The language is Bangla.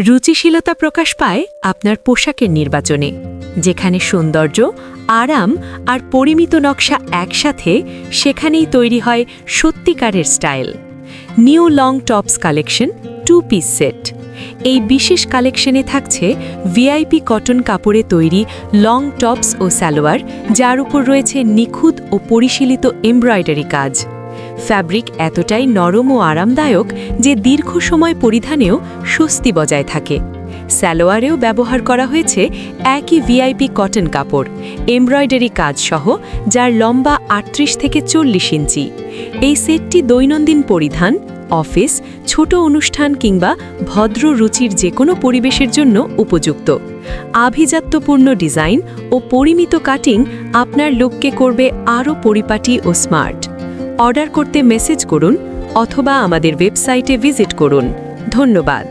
রুচিশীলতা প্রকাশ পায় আপনার পোশাকের নির্বাচনে, যেখানে সৌন্দর্য, আরাম আর পরিমিত নকশা একসাথে, সেখানেই তৈরি হয় সত্যিকারের style. New long tops collection 2 piece set. এই বিশেষ কালেকশনে থাকছে ভিআইপি কটন কাপড়ে তৈরি লং টপস ও সালোয়ার, যার উপর রয়েছে নিখুঁত ও পরিশীলিত এমব্রয়ডারি কাজ। ফ্যাব্রিক এতটাই নরম ও আরামদায়ক যে দীর্ঘ সময় পরিধানেও স্বস্তি বজায় থাকে। সালোয়ারেও ব্যবহার করা হয়েছে একই ভিআইপি কটন কাপড়, এমব্রয়ডারি কাজ সহ, যার লম্বা 38 থেকে 40 ইঞ্চি। এই সেটটি দৈনন্দিন পরিধান, অফিস, ছোট অনুষ্ঠান কিংবা ভদ্র রুচির যে কোনো পরিবেশের জন্য উপযুক্ত। আভিজাত্যপূর্ণ ডিজাইন ও পরিমিত কাটিং আপনার লুককে করবে আরও পরিপাটি ও স্মার্ট। অর্ডার করতে মেসেজ করুন অথবা আমাদের ওয়েবসাইটে ভিজিট করুন। ধন্যবাদ।